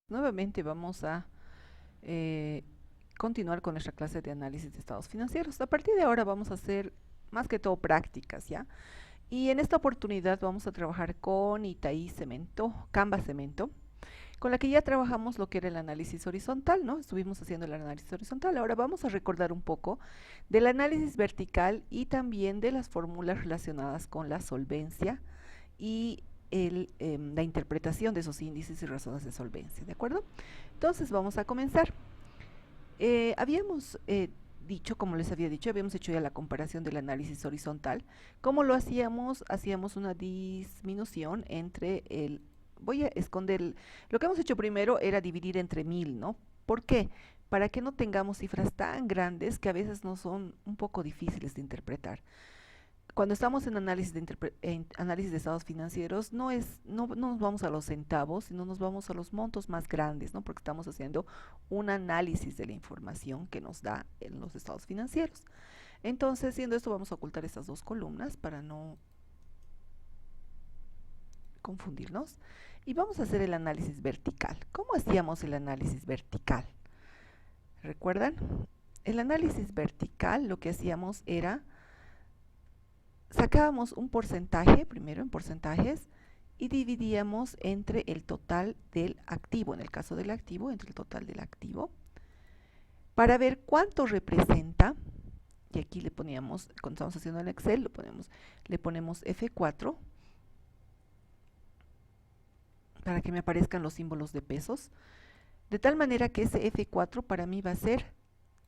Nuevamente vamos a eh, continuar con nuestra clase de análisis de estados financieros. A partir de ahora vamos a hacer más que todo prácticas, ¿ya? Y en esta oportunidad vamos a trabajar con Itaí Cemento, Canva Cemento, con la que ya trabajamos lo que era el análisis horizontal, ¿no? Estuvimos haciendo el análisis horizontal. Ahora vamos a recordar un poco del análisis vertical y también de las fórmulas relacionadas con la solvencia y la interpretación de esos índices y razones de solvencia, ¿de acuerdo? Entonces vamos a comenzar. Habíamos dicho, como les había dicho, habíamos hecho ya la comparación del análisis horizontal. ¿Cómo lo hacíamos? Hacíamos una disminución entre el... Voy a esconder... Lo que hemos hecho primero era dividir entre 1000, ¿no? ¿Por qué? Para que no tengamos cifras tan grandes que a veces no son un poco difíciles de interpretar. Cuando estamos en análisis de estados financieros, no nos vamos a los centavos, sino nos vamos a los montos más grandes, ¿no? Porque estamos haciendo un análisis de la información que nos da en los estados financieros. Entonces, siendo esto, vamos a ocultar estas dos columnas para no confundirnos. Y vamos a hacer el análisis vertical. ¿Cómo hacíamos el análisis vertical? ¿Recuerdan? El análisis vertical lo que hacíamos era sacábamos un porcentaje, primero en porcentajes, y dividíamos entre el total del activo, en el caso del activo, entre el total del activo, para ver cuánto representa, y aquí le poníamos, cuando estamos haciendo el Excel, le ponemos F4, para que me aparezcan los símbolos de pesos, de tal manera que ese F4 para mí va a ser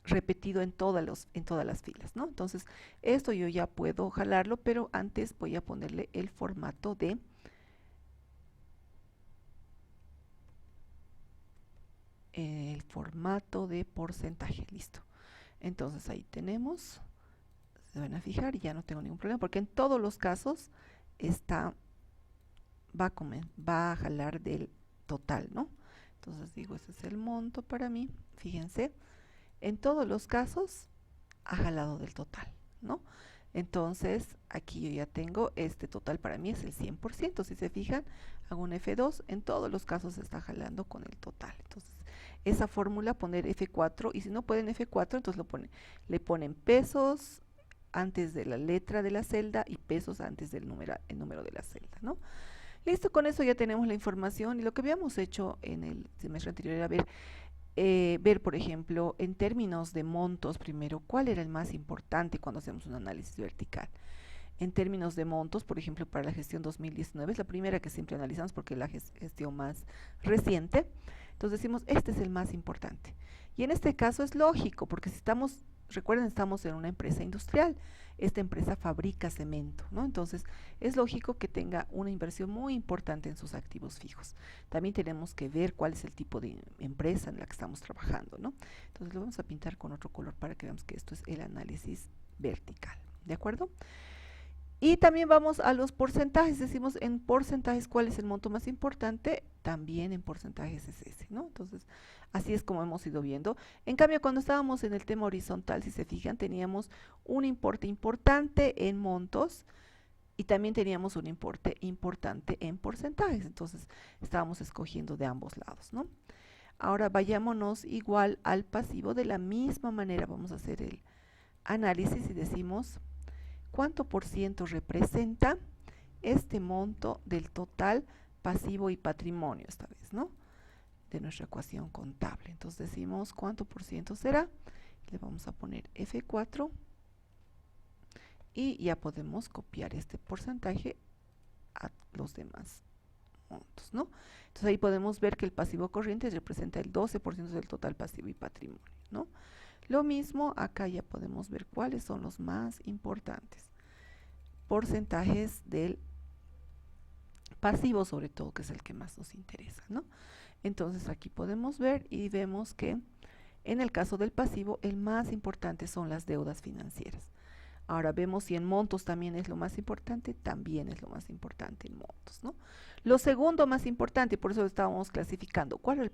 repetido en todas las filas, ¿no? Entonces, esto yo ya puedo jalarlo, pero antes voy a ponerle el formato de porcentaje, listo. Entonces ahí tenemos, se van a fijar y ya no tengo ningún problema, porque en todos los casos va a jalar del total, ¿no? Entonces digo, ese es el monto para mí, fíjense, en todos los casos ha jalado del total, ¿no? Entonces, aquí yo ya tengo este total para mí es el 100%. Si se fijan, hago un F2, en todos los casos está jalando con el total. Entonces, esa fórmula, poner F4, y si no pueden F4, entonces le ponen pesos antes de la letra de la celda y pesos antes del el número de la celda, ¿no? Listo, con eso ya tenemos la información y lo que habíamos hecho en el semestre anterior era ver, por ejemplo, en términos de montos, primero, cuál era el más importante cuando hacemos un análisis vertical. En términos de montos, por ejemplo, para la gestión 2019, es la primera que siempre analizamos porque es la gestión más reciente. Entonces decimos, este es el más importante. Y en este caso es lógico, porque si estamos, recuerden, estamos en una empresa industrial. Esta empresa fabrica cemento, ¿no? Entonces es lógico que tenga una inversión muy importante en sus activos fijos. También tenemos que ver cuál es el tipo de empresa en la que estamos trabajando, ¿no? Entonces lo vamos a pintar con otro color para que veamos que esto es el análisis vertical, ¿de acuerdo? Y también vamos a los porcentajes, decimos en porcentajes cuál es el monto más importante, también en porcentajes es ese, ¿no? Entonces, así es como hemos ido viendo. En cambio, cuando estábamos en el tema horizontal, si se fijan, teníamos un importe importante en montos y también teníamos un importe importante en porcentajes, entonces estábamos escogiendo de ambos lados, ¿no? Ahora vayámonos igual al pasivo, de la misma manera vamos a hacer el análisis y decimos cuánto por ciento representa este monto del total pasivo y patrimonio esta vez, ¿no? De nuestra ecuación contable. Entonces decimos cuánto por ciento será, le vamos a poner F4 y ya podemos copiar este porcentaje a los demás montos, ¿no? Entonces ahí podemos ver que el pasivo corriente representa el 12% del total pasivo y patrimonio, ¿no? Lo mismo acá ya podemos ver cuáles son los más importantes porcentajes del pasivo, sobre todo, que es el que más nos interesa, ¿no? Entonces aquí podemos ver y vemos que en el caso del pasivo el más importante son las deudas financieras. Ahora vemos si en montos también es lo más importante, también es lo más importante en montos, ¿no? Lo segundo más importante, por eso estábamos clasificando, ¿cuál era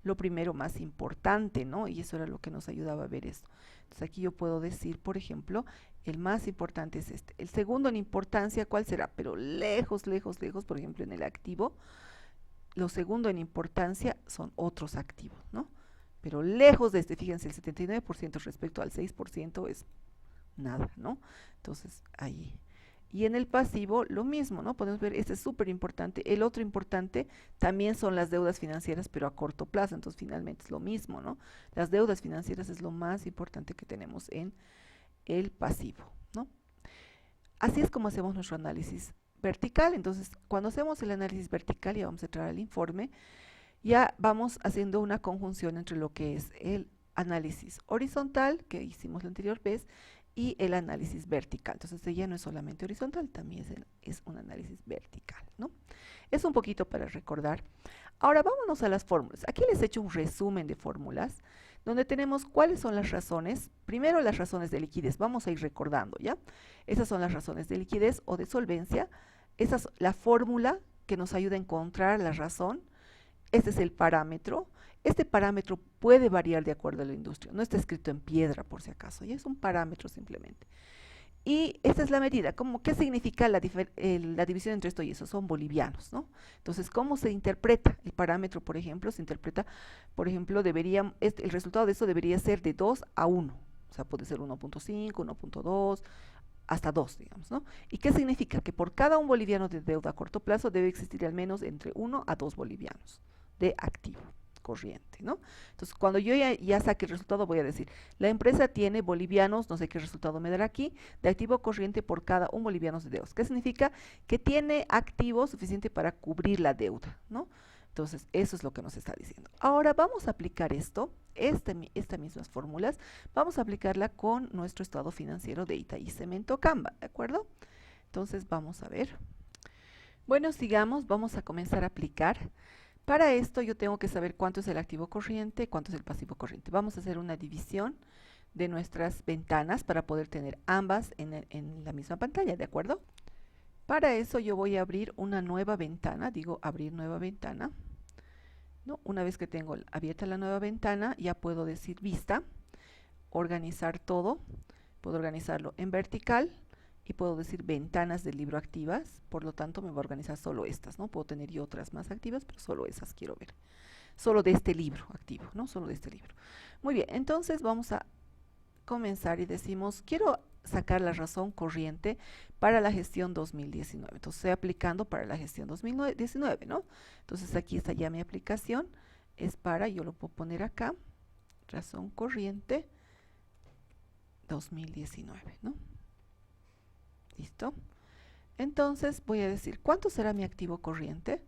lo primero más importante, ¿no? Y eso era lo que nos ayudaba a ver esto. Entonces aquí yo puedo decir, por ejemplo, el más importante es este. El segundo en importancia, ¿cuál será? Pero lejos, lejos, lejos, por ejemplo, en el activo, lo segundo en importancia son otros activos, ¿no? Pero lejos de fíjense, el 79% respecto al 6% es nada, ¿no? Entonces, ahí. Y en el pasivo, lo mismo, ¿no? Podemos ver, este es súper importante. El otro importante también son las deudas financieras, pero a corto plazo. Entonces, finalmente es lo mismo, ¿no? Las deudas financieras es lo más importante que tenemos en el pasivo, ¿no? Así es como hacemos nuestro análisis vertical. Entonces, cuando hacemos el análisis vertical, ya vamos a entrar al informe, ya vamos haciendo una conjunción entre lo que es el análisis horizontal, que hicimos la anterior vez, y el análisis vertical. Entonces, este ya no es solamente horizontal, también es un análisis vertical, ¿no? Es un poquito para recordar. Ahora, vámonos a las fórmulas. Aquí les he hecho un resumen de fórmulas, donde tenemos cuáles son las razones. Primero, las razones de liquidez. Vamos a ir recordando, ¿ya? Esas son las razones de liquidez o de solvencia. Esa es la fórmula que nos ayuda a encontrar la razón. Este es el parámetro. Este parámetro puede variar de acuerdo a la industria. No está escrito en piedra, por si acaso. Ya es un parámetro simplemente. Y esta es la medida. ¿Qué significa la división entre esto y eso? Son bolivianos, ¿no? Entonces, ¿cómo se interpreta? El parámetro, por ejemplo, se interpreta, por ejemplo, el resultado de eso debería ser de 2 a 1. O sea, puede ser 1.5, 1.2, hasta 2, digamos, ¿no? ¿Y qué significa? Que por cada un boliviano de deuda a corto plazo debe existir al menos entre 1 a 2 bolivianos de activo corriente, ¿no? Entonces, cuando yo ya saque el resultado, voy a decir, la empresa tiene bolivianos, no sé qué resultado me dará aquí, de activo corriente por cada un boliviano de deudas. ¿Qué significa? Que tiene activo suficiente para cubrir la deuda, ¿no? Entonces, eso es lo que nos está diciendo. Ahora vamos a aplicar estas mismas fórmulas, vamos a aplicarla con nuestro estado financiero de Itaí Cemento Camba, ¿de acuerdo? Entonces, vamos a ver. Bueno, sigamos, vamos a comenzar a aplicar. Para esto yo tengo que saber cuánto es el activo corriente, cuánto es el pasivo corriente. Vamos a hacer una división de nuestras ventanas para poder tener ambas en la misma pantalla, ¿de acuerdo? Para eso yo voy a abrir una nueva ventana, digo abrir nueva ventana, ¿no? Una vez que tengo abierta la nueva ventana, ya puedo decir vista, organizar todo, puedo organizarlo en vertical, y puedo decir ventanas del libro activas, por lo tanto me va a organizar solo estas, ¿no? Puedo tener yo otras más activas, pero solo esas quiero ver. Solo de este libro activo, ¿no? Solo de este libro. Muy bien, entonces vamos a comenzar y decimos, quiero sacar la razón corriente para la gestión 2019. Entonces estoy aplicando para la gestión 2019, ¿no? Entonces aquí está ya mi aplicación, es para, yo lo puedo poner acá, razón corriente 2019, ¿no? ¿Listo? Entonces voy a decir, ¿cuánto será mi activo corriente?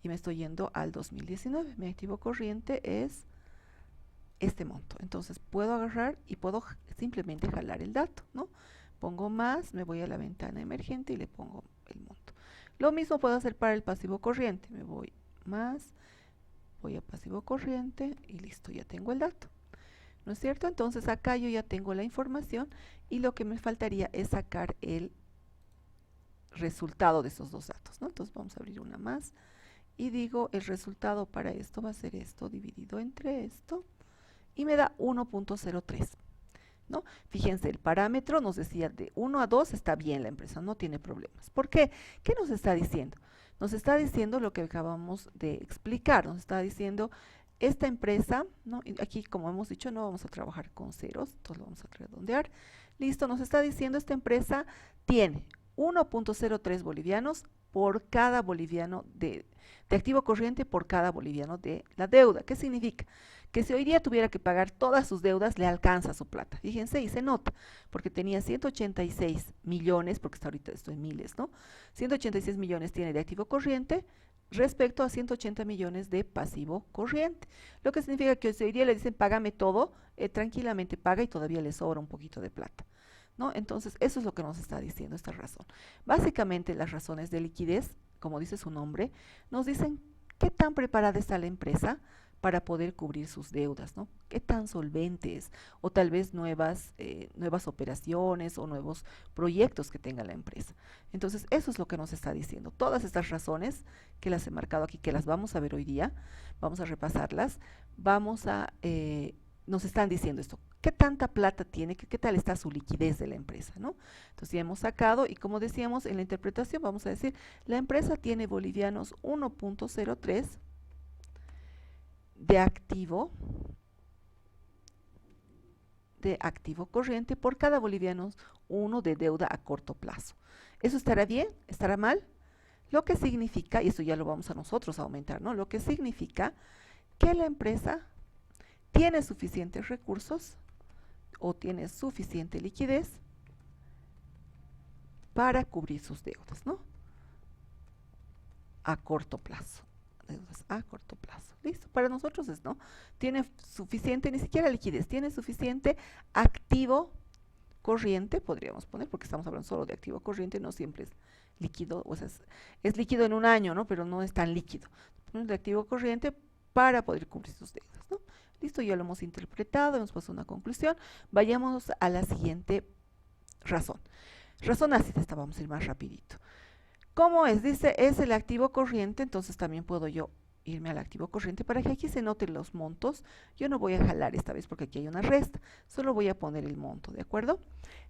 Y me estoy yendo al 2019. Mi activo corriente es este monto. Entonces puedo agarrar y puedo simplemente jalar el dato, ¿no? Pongo más, me voy a la ventana emergente y le pongo el monto. Lo mismo puedo hacer para el pasivo corriente. Me voy más, voy a pasivo corriente y listo, ya tengo el dato. ¿No es cierto? Entonces acá yo ya tengo la información y lo que me faltaría es sacar el resultado de esos dos datos, ¿no? Entonces vamos a abrir una más y digo el resultado para esto va a ser esto dividido entre esto y me da 1.03, ¿no? Fíjense, el parámetro nos decía de 1 a 2 está bien la empresa, no tiene problemas. ¿Por qué? ¿Qué nos está diciendo? Nos está diciendo lo que acabamos de explicar, nos está diciendo esta empresa, ¿no? Y aquí como hemos dicho no vamos a trabajar con ceros, entonces lo vamos a redondear. Listo, nos está diciendo esta empresa tiene 1.03 bolivianos por cada boliviano de activo corriente por cada boliviano de la deuda. ¿Qué significa? Que si hoy día tuviera que pagar todas sus deudas, le alcanza su plata. Fíjense, y se nota, porque tenía 186 millones, porque hasta ahorita estoy en miles, ¿no? 186 millones tiene de activo corriente respecto a 180 millones de pasivo corriente. Lo que significa que si hoy día le dicen, págame todo, tranquilamente paga y todavía le sobra un poquito de plata, ¿no? Entonces, eso es lo que nos está diciendo esta razón. Básicamente, las razones de liquidez, como dice su nombre, nos dicen qué tan preparada está la empresa para poder cubrir sus deudas, ¿no? Qué tan solvente es, o tal vez nuevas operaciones o nuevos proyectos que tenga la empresa. Entonces, eso es lo que nos está diciendo. Todas estas razones que las he marcado aquí, que las vamos a ver hoy día, vamos a repasarlas, nos están diciendo esto. ¿Qué tanta plata tiene? ¿Qué tal está su liquidez de la empresa, ¿no? Entonces ya hemos sacado y como decíamos en la interpretación vamos a decir, la empresa tiene bolivianos 1.03 de activo corriente por cada boliviano 1 de deuda a corto plazo. ¿Eso estará bien? ¿Estará mal? Lo que significa, y eso ya lo vamos a nosotros a aumentar, ¿no? Lo que significa que la empresa tiene suficientes recursos o tiene suficiente liquidez para cubrir sus deudas, ¿no? A corto plazo. Deudas a corto plazo. Listo. Para nosotros es, ¿no? Tiene suficiente, ni siquiera liquidez, tiene suficiente activo corriente, podríamos poner, porque estamos hablando solo de activo corriente, no siempre es líquido, o sea, es líquido en un año, ¿no? Pero no es tan líquido. De activo corriente para poder cubrir sus deudas, ¿no? Listo, ya lo hemos interpretado, hemos puesto una conclusión. Vayamos a la siguiente razón. Razón ácida, esta vamos a ir más rapidito. ¿Cómo es? Dice, es el activo corriente, entonces también puedo yo irme al activo corriente para que aquí se noten los montos. Yo no voy a jalar esta vez porque aquí hay una resta, solo voy a poner el monto, ¿de acuerdo?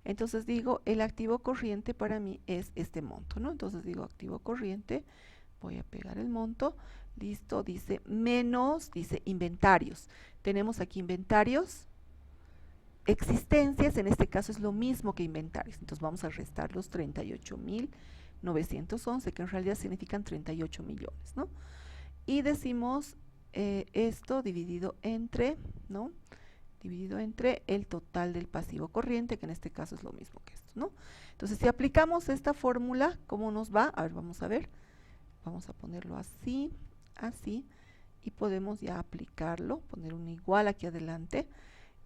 Entonces digo, el activo corriente para mí es este monto, ¿no? Entonces digo activo corriente, voy a pegar el monto, listo, dice menos, dice inventarios. Tenemos aquí inventarios, existencias, en este caso es lo mismo que inventarios, entonces vamos a restar los 38.911, que en realidad significan 38 millones, ¿no? Y decimos esto dividido entre, ¿no? Dividido entre el total del pasivo corriente, que en este caso es lo mismo que esto, ¿no? Entonces, si aplicamos esta fórmula, ¿cómo nos va? A ver, vamos a ver. Vamos a ponerlo así, así, y podemos ya aplicarlo, poner un igual aquí adelante,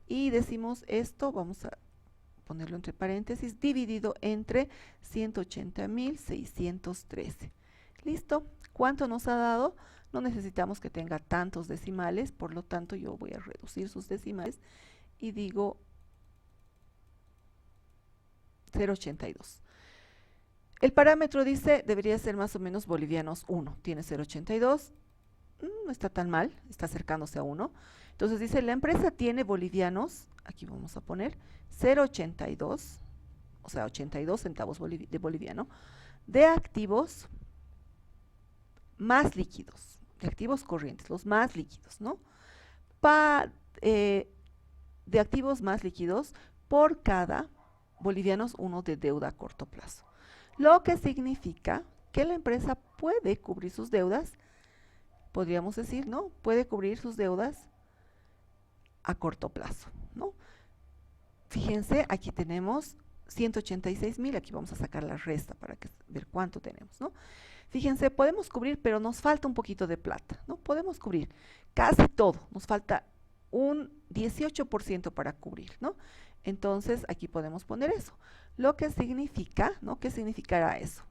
y decimos esto, vamos a ponerlo entre paréntesis, dividido entre 180.613. ¿Listo? ¿Cuánto nos ha dado? No necesitamos que tenga tantos decimales, por lo tanto yo voy a reducir sus decimales y digo 0.82. El parámetro dice, debería ser más o menos bolivianos 1, tiene 0.82, no está tan mal, está acercándose a 1. Entonces dice, la empresa tiene bolivianos, aquí vamos a poner 0.82, o sea, 82 centavos de boliviano, de activos más líquidos, de activos corrientes, los más líquidos, ¿no? De activos más líquidos por cada bolivianos 1 de deuda a corto plazo. Lo que significa que la empresa puede cubrir sus deudas, podríamos decir, ¿no? Puede cubrir sus deudas a corto plazo, ¿no? Fíjense, aquí tenemos 186.000, aquí vamos a sacar la resta para ver cuánto tenemos, ¿no? Fíjense, podemos cubrir, pero nos falta un poquito de plata, ¿no? Podemos cubrir casi todo, nos falta un 18% para cubrir, ¿no? Entonces, aquí podemos poner eso. Lo que significa, ¿no? ¿Qué significará eso?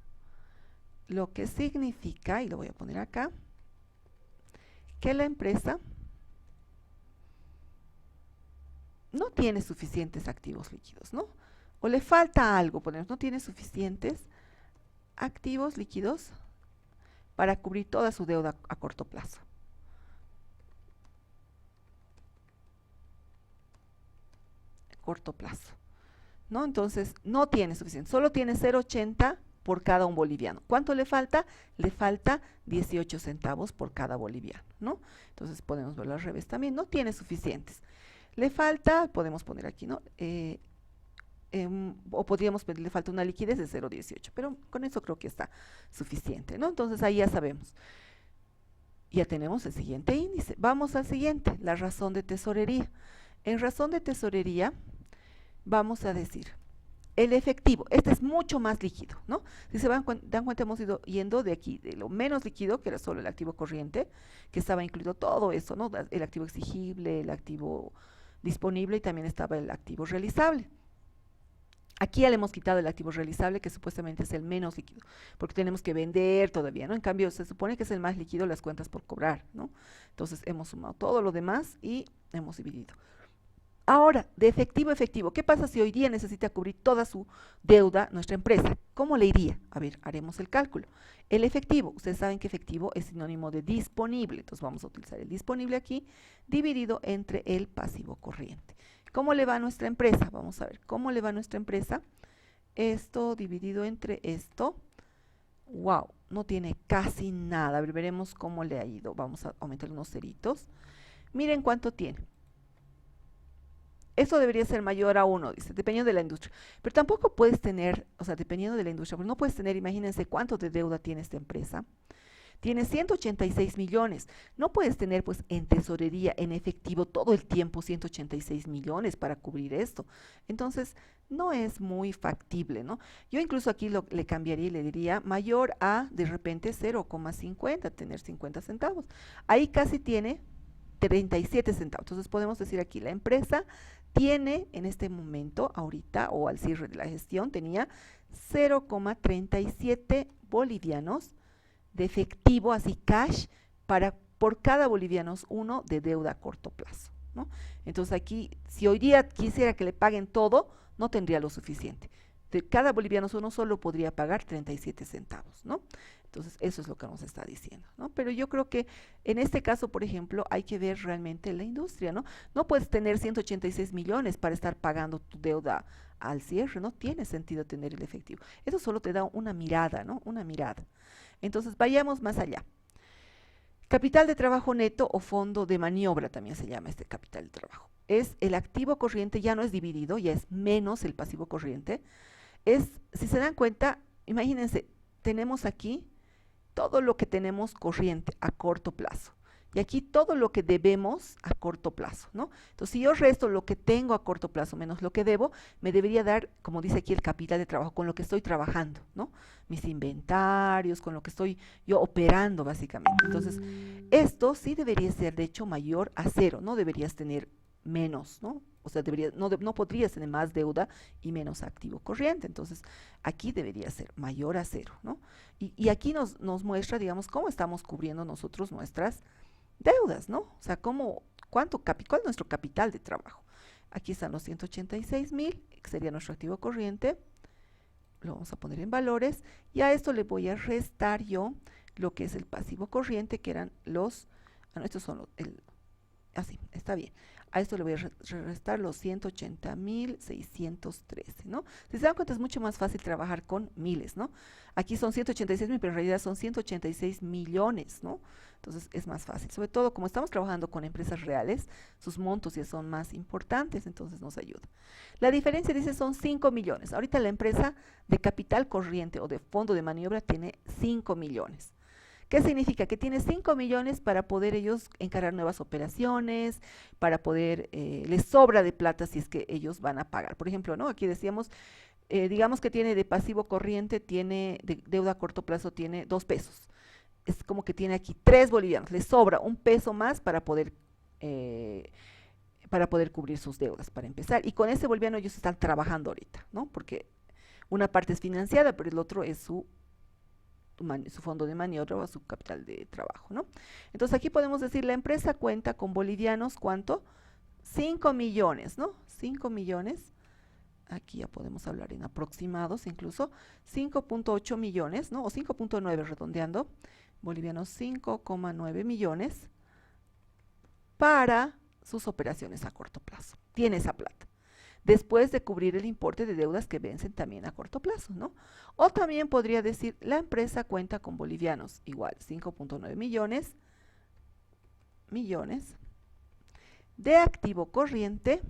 Lo que significa, y lo voy a poner acá, que la empresa no tiene suficientes activos líquidos, ¿no? O le falta algo, ponemos, no tiene suficientes activos líquidos para cubrir toda su deuda a corto plazo. Corto plazo, ¿no? Entonces, no tiene suficiente, solo tiene 0.80 por cada un boliviano. ¿Cuánto le falta? Le falta 18 centavos por cada boliviano, ¿no? Entonces, podemos verlo al revés también, no tiene suficientes. Le falta, podemos poner aquí, ¿no? O podríamos pedirle falta una liquidez de 0.18, pero con eso creo que está suficiente, ¿no? Entonces ahí ya sabemos. Ya tenemos el siguiente índice. Vamos al siguiente, la razón de tesorería. En razón de tesorería vamos a decir, el efectivo, este es mucho más líquido, ¿no? Si se dan cuenta, hemos ido yendo de aquí, de lo menos líquido, que era solo el activo corriente, que estaba incluido todo eso, ¿no? El activo exigible, el activo disponible y también estaba el activo realizable. Aquí ya le hemos quitado el activo realizable, que supuestamente es el menos líquido, porque tenemos que vender todavía, ¿no? En cambio, se supone que es el más líquido, las cuentas por cobrar, ¿no? Entonces, hemos sumado todo lo demás y hemos dividido. Ahora, de efectivo a efectivo, ¿qué pasa si hoy día necesita cubrir toda su deuda nuestra empresa? ¿Cómo le iría? A ver, haremos el cálculo. El efectivo, ustedes saben que efectivo es sinónimo de disponible, entonces vamos a utilizar el disponible aquí, dividido entre el pasivo corriente. ¿Cómo le va a nuestra empresa? Vamos a ver, ¿cómo le va a nuestra empresa? Esto dividido entre esto, wow, no tiene casi nada. A ver, veremos cómo le ha ido. Vamos a aumentar unos ceritos. Miren cuánto tiene. Eso debería ser mayor a 1, dice, dependiendo de la industria. Pero tampoco puedes tener, o sea, dependiendo de la industria, pero no puedes tener, imagínense cuánto de deuda tiene esta empresa. Tiene 186 millones. No puedes tener, pues, en tesorería, en efectivo, todo el tiempo 186 millones para cubrir esto. Entonces, no es muy factible, ¿no? Yo incluso aquí le cambiaría y le diría mayor a, de repente, 0,50, tener 50 centavos. Ahí casi tiene 37 centavos. Entonces, podemos decir aquí, la empresa tiene en este momento, ahorita, o al cierre de la gestión, tenía 0,37 bolivianos de efectivo, así cash, por cada bolivianos 1 de deuda a corto plazo, ¿no? Entonces aquí, si hoy día quisiera que le paguen todo, no tendría lo suficiente. De cada bolivianos 1 solo podría pagar 37 centavos, ¿no? Entonces eso es lo que nos está diciendo, ¿no? Pero yo creo que en este caso, por ejemplo, hay que ver realmente la industria, ¿no? No puedes tener 186 millones para estar pagando tu deuda al cierre, no tiene sentido tener el efectivo. Eso solo te da una mirada, ¿no? Una mirada. Entonces, vayamos más allá. Capital de trabajo neto o fondo de maniobra también se llama este capital de trabajo. Es el activo corriente, ya no es dividido, ya es menos el pasivo corriente. Si se dan cuenta, imagínense, tenemos aquí todo lo que tenemos corriente a corto plazo. Y aquí todo lo que debemos a corto plazo, ¿no? Entonces, si yo resto lo que tengo a corto plazo menos lo que debo, me debería dar, como dice aquí, el capital de trabajo, con lo que estoy trabajando, ¿no? Mis inventarios, con lo que estoy yo operando, básicamente. Entonces, esto sí debería ser, de hecho, mayor a 0, no deberías tener menos, ¿no? O sea, no podrías tener más deuda y menos activo corriente. Entonces, aquí debería ser mayor a 0, ¿no? Y aquí nos muestra, digamos, cómo estamos cubriendo nosotros nuestras deudas, ¿no? O sea, ¿cuál es nuestro capital de trabajo? Aquí están los 186,000, que sería nuestro activo corriente. Lo vamos a poner en valores. Y a esto le voy a restar yo lo que es el pasivo corriente, que eran estos son así, está bien. A esto le voy a restar los 180,613, ¿no? Si se dan cuenta, es mucho más fácil trabajar con miles, ¿no? Aquí son 186,000, pero en realidad son 186 millones, ¿no? Entonces es más fácil. Sobre todo, como estamos trabajando con empresas reales, sus montos ya son más importantes, entonces nos ayuda. La diferencia, dice, son 5 millones. Ahorita la empresa de capital corriente o de fondo de maniobra tiene 5 millones. ¿Qué significa? Que tiene 5 millones para poder ellos encarar nuevas operaciones, para poder, les sobra de plata si es que ellos van a pagar. Por ejemplo, ¿no? Aquí decíamos, digamos que tiene de pasivo corriente, tiene de deuda a corto plazo, tiene 2 pesos. Es como que tiene aquí 3 bolivianos, le sobra un peso más para poder cubrir sus deudas, para empezar. Y con ese boliviano ellos están trabajando ahorita, ¿no? Porque una parte es financiada, pero el otro es su fondo de maniobra o su capital de trabajo, ¿no? Entonces aquí podemos decir, la empresa cuenta con bolivianos, ¿cuánto? 5 millones, ¿no? 5 millones, aquí ya podemos hablar en aproximados incluso, 5.8 millones, ¿no? O 5.9 redondeando, bolivianos 5,9 millones para sus operaciones a corto plazo. Tiene esa plata, después de cubrir el importe de deudas que vencen también a corto plazo, ¿no? O también podría decir, la empresa cuenta con bolivianos, igual, 5.9 millones de activo corriente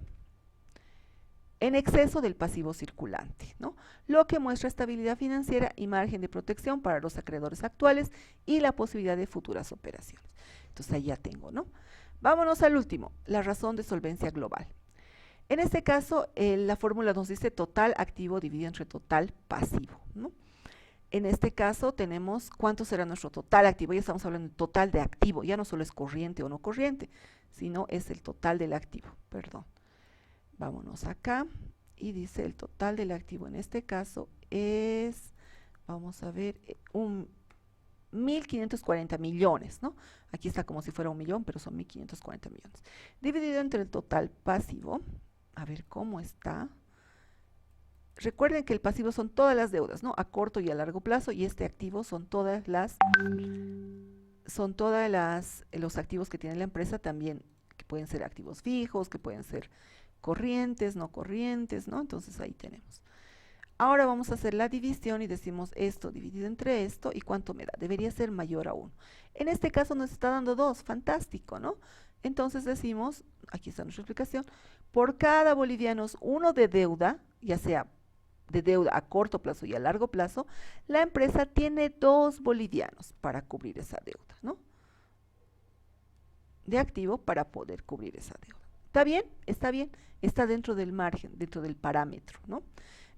en exceso del pasivo circulante, ¿no? Lo que muestra estabilidad financiera y margen de protección para los acreedores actuales y la posibilidad de futuras operaciones. Entonces ahí ya tengo, ¿no? Vámonos al último, la razón de solvencia global. En este caso, la fórmula nos dice total activo dividido entre total pasivo, ¿no? En este caso tenemos cuánto será nuestro total activo. Ya estamos hablando de total de activo, ya no solo es corriente o no corriente, sino es el total del activo, perdón. Vámonos acá y dice el total del activo. En este caso es, vamos a ver, 1.540 millones, ¿no? Aquí está como si fuera 1 millón, pero son 1.540 millones. Dividido entre el total pasivo. A ver cómo está. Recuerden que el pasivo son todas las deudas, ¿no? A corto y a largo plazo, y este activo son todos los activos que tiene la empresa también, que pueden ser activos fijos, que pueden ser corrientes, no corrientes, ¿no? Entonces ahí tenemos. Ahora vamos a hacer la división y decimos esto dividido entre esto, ¿y cuánto me da? Debería ser mayor a 1. En este caso nos está dando 2, fantástico, ¿no? Entonces decimos, aquí está nuestra explicación, por cada bolivianos uno de deuda, ya sea de deuda a corto plazo y a largo plazo, la empresa tiene 2 bolivianos para cubrir esa deuda, ¿no? De activo para poder cubrir esa deuda. ¿Está bien? Está bien. Está dentro del margen, dentro del parámetro, ¿no?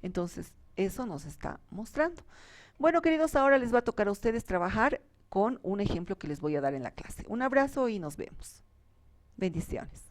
Entonces, eso nos está mostrando. Bueno, queridos, ahora les va a tocar a ustedes trabajar con un ejemplo que les voy a dar en la clase. Un abrazo y nos vemos. Bendiciones.